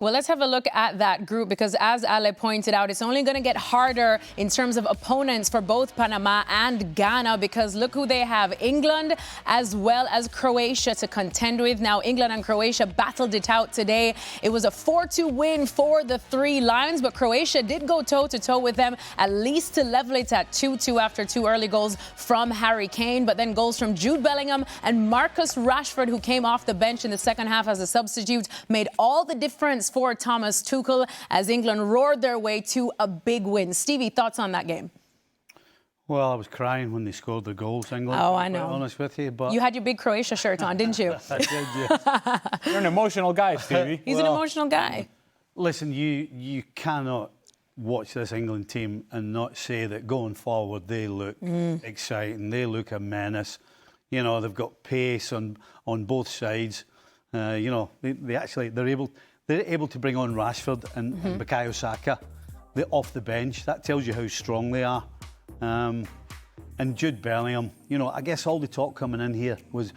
Well, let's have a look at that group because, as Ale pointed out, it's only going to get harder in terms of opponents for both Panama and Ghana because look who they have, England as well as Croatia to contend with. Now, England and Croatia battled it out today. It was a 4-2 win for the Three Lions, but Croatia did go toe-to-toe with them, at least to level it at 2-2 after two early goals from Harry Kane, but then goals from Jude Bellingham and Marcus Rashford, who came off the bench in the second half as a substitute, made all the difference for Thomas Tuchel as England roared their way to a big win. Stevie, thoughts on that game? Well, I was crying when they scored the goals, England. Oh, I know. To be honest with you, but you had your big Croatia shirt on, didn't you? I did, yes. You're an emotional guy, Stevie. He's an emotional guy. Listen, you cannot watch this England team and not say that going forward they look exciting. They look a menace. You know, they've got pace on both sides. You know, they're able to bring on Rashford and Bukayo Saka off the bench. That tells you how strong they are. And Jude Bellingham, you know, I guess all the talk coming in here was,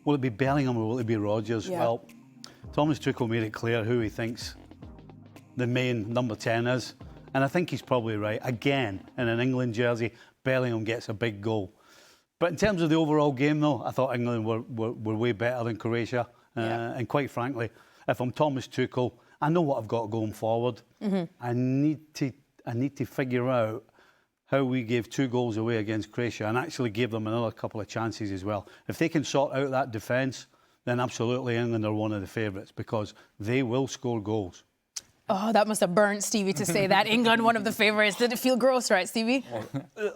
will it be Bellingham or will it be Rodgers? Yeah. Well, Thomas Tuchel made it clear who he thinks the main number 10 is. And I think he's probably right. Again, in an England jersey, Bellingham gets a big goal. But in terms of the overall game, though, I thought England were way better than Croatia. And quite frankly, if I'm Thomas Tuchel, I know what I've got going forward. I need to figure out how we gave 2 goals away against Croatia and actually give them another couple of chances as well. If they can sort out that defence, then absolutely England are one of the favourites because they will score goals. Oh, that must have burnt Stevie to say that. England, one of the favourites. Did it feel gross, right, Stevie? Okay,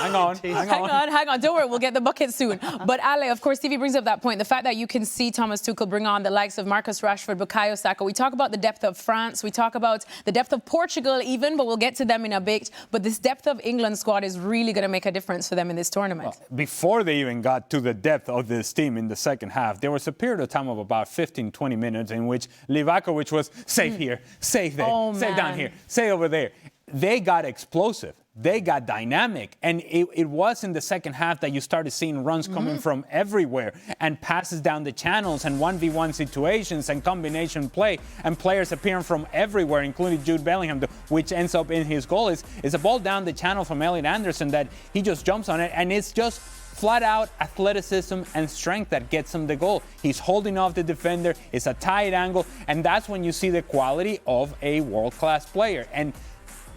hang on. Don't worry, we'll get the bucket soon. But Ale, of course, Stevie brings up that point. The fact that you can see Thomas Tuchel bring on the likes of Marcus Rashford, Bukayo Saka. We talk about the depth of France. We talk about the depth of Portugal even, but we'll get to them in a bit. But this depth of England squad is really going to make a difference for them in this tournament. Well, before they even got to the depth of this team in the second half, there was a period of time of about 15, 20 minutes in which Livakovic was safe here, safe there, safe down here, safe over there. They got explosive. They got dynamic. And it was in the second half that you started seeing runs coming from everywhere and passes down the channels and 1v1 situations and combination play and players appearing from everywhere, including Jude Bellingham, which ends up in his goal. It's a ball down the channel from Elliot Anderson that he just jumps on it, and it's just flat-out athleticism and strength that gets him the goal. He's holding off the defender. It's a tight angle, and that's when you see the quality of a world-class player. And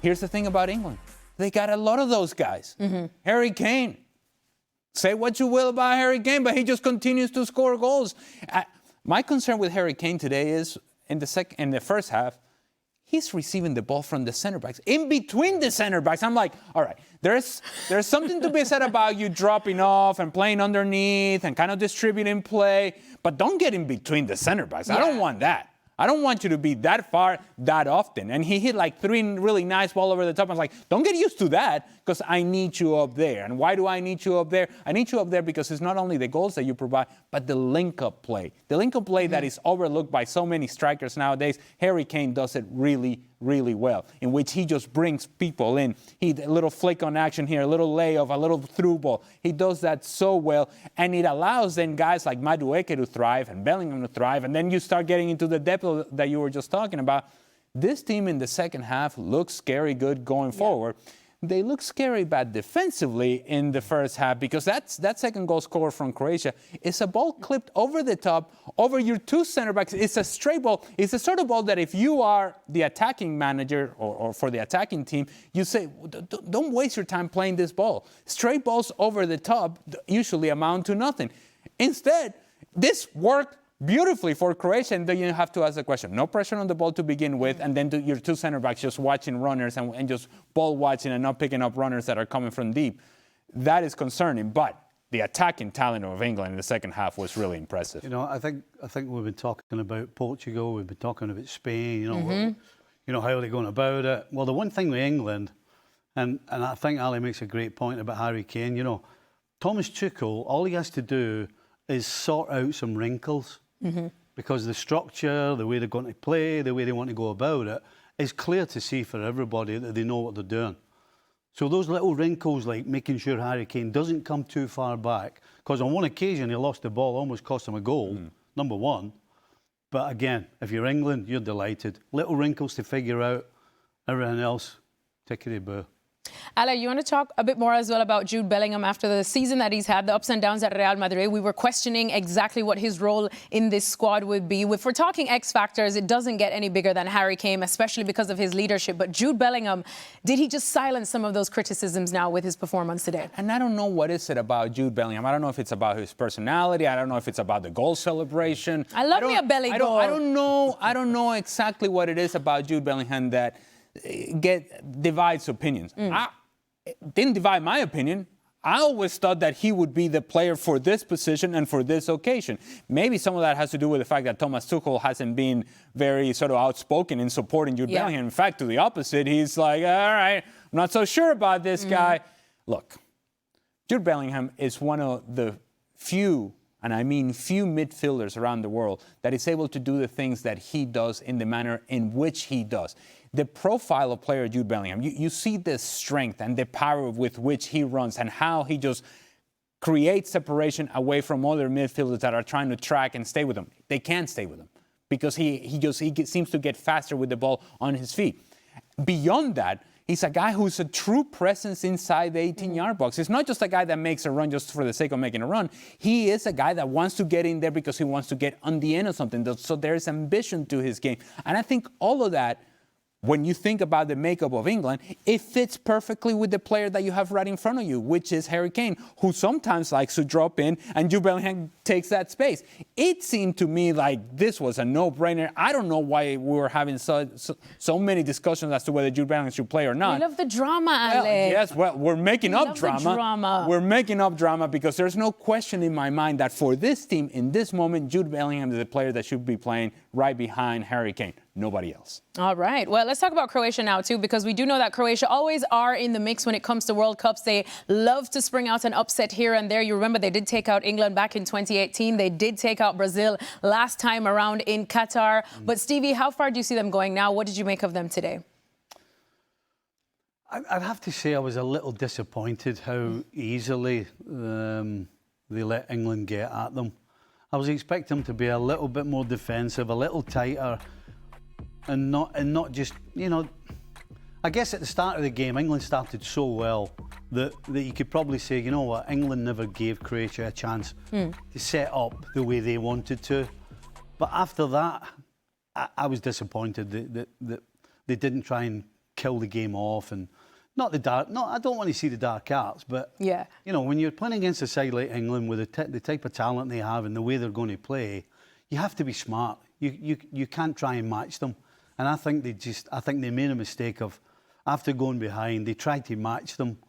here's the thing about England. They got a lot of those guys. Harry Kane. Say what you will about Harry Kane, but he just continues to score goals. My concern with Harry Kane today is in the first half, he's receiving the ball from the center backs. In between the center backs, I'm like, all right, there's something to be said about you dropping off and playing underneath and kind of distributing play, but don't get in between the center backs. I don't want that. I don't want you to be that far that often. And he hit like 3 really nice ball over the top. I was like, don't get used to that because I need you up there. And why do I need you up there? I need you up there because it's not only the goals that you provide, but the link-up play. The link-up play that is overlooked by so many strikers nowadays. Harry Kane does it really, really well, in which he just brings people in. A little flick on action here, a little layoff, a little through ball. He does that so well, and it allows then guys like Madueke to thrive and Bellingham to thrive, and then you start getting into the depth that you were just talking about. This team in the second half looks scary good going forward. They look scary bad defensively in the first half because that second goal scored from Croatia is a ball clipped over the top, over your 2 center backs. It's a straight ball. It's the sort of ball that if you are the attacking manager or for the attacking team, you say, don't waste your time playing this ball. Straight balls over the top usually amount to nothing. Instead, this worked beautifully for Croatia, and then you have to ask the question. No pressure on the ball to begin with, and then your 2 center backs just watching runners and just ball watching and not picking up runners that are coming from deep. That is concerning, but the attacking talent of England in the second half was really impressive. You know, I think we've been talking about Portugal, we've been talking about Spain, you know, how are they going about it? Well, the one thing with England, and I think Ali makes a great point about Harry Kane, you know, Thomas Tuchel, all he has to do is sort out some wrinkles. Because the structure, the way they're going to play, the way they want to go about it, is clear to see for everybody that they know what they're doing. So those little wrinkles, like making sure Harry Kane doesn't come too far back, because on one occasion he lost the ball, almost cost him a goal, number one. But again, if you're England, you're delighted. Little wrinkles to figure out. Everything else, tickety-boo. Ale, you want to talk a bit more as well about Jude Bellingham after the season that he's had, the ups and downs at Real Madrid? We were questioning exactly what his role in this squad would be. If we're talking X factors, it doesn't get any bigger than Harry Kane, especially because of his leadership. But Jude Bellingham, did he just silence some of those criticisms now with his performance today? And I don't know what is it about Jude Bellingham. I don't know if it's about his personality. I don't know if it's about the goal celebration. I love me a belly goal. I don't know exactly what it is about Jude Bellingham that divides opinions. It didn't divide my opinion. I always thought that he would be the player for this position and for this occasion. Maybe some of that has to do with the fact that Thomas Tuchel hasn't been very sort of outspoken in supporting Jude Bellingham. In fact, to the opposite, he's like, all right, I'm not so sure about this guy. Look, Jude Bellingham is one of the few, and I mean few midfielders around the world that is able to do the things that he does in the manner in which he does. The profile of player Jude Bellingham, you see the strength and the power with which he runs and how he just creates separation away from other midfielders that are trying to track and stay with him. They can't stay with him because he seems to get faster with the ball on his feet. Beyond that, he's a guy who's a true presence inside the 18-yard box. It's not just a guy that makes a run just for the sake of making a run. He is a guy that wants to get in there because he wants to get on the end of something. So there's ambition to his game. And I think all of that, when you think about the makeup of England, it fits perfectly with the player that you have right in front of you, which is Harry Kane, who sometimes likes to drop in, and Jude Bellingham takes that space. It seemed to me like this was a no-brainer. I don't know why we were having so many discussions as to whether Jude Bellingham should play or not. We love the drama, Ale. Yes, well, we're making up drama. We're making up drama because there's no question in my mind that for this team, in this moment, Jude Bellingham is the player that should be playing right behind Harry Kane. Nobody else. All right. Well, let's talk about Croatia now, too, because we do know that Croatia always are in the mix when it comes to World Cups. They love to spring out an upset here and there. You remember they did take out England back in 2018. They did take out Brazil last time around in Qatar. But, Stevie, how far do you see them going now? What did you make of them today? I'd have to say I was a little disappointed how easily they let England get at them. I was expecting them to be a little bit more defensive, a little tighter, and not just, you know, I guess at the start of the game, England started so well that you could probably say, you know what, England never gave Croatia a chance to set up the way they wanted to. But after that, I was disappointed that they didn't try and kill the game off. And I don't want to see the dark arts, but, yeah, you know, when you're playing against a side like England with the type of talent they have and the way they're going to play, you have to be smart. You can't try and match them. And I think they made a mistake of, after going behind, they tried to match them.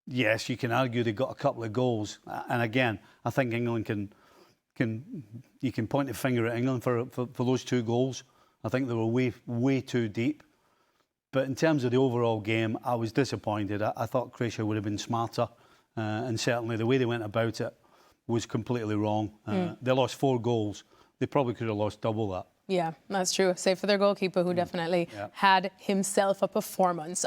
Yes, you can argue they got a couple of goals. And again, I think England you can point the finger at England for those 2 goals. I think they were way too deep. But in terms of the overall game, I was disappointed. I thought Croatia would have been smarter. And certainly the way they went about it was completely wrong. They lost 4 goals. They probably could have lost double that. Yeah, that's true. Save for their goalkeeper, who definitely had himself a performance.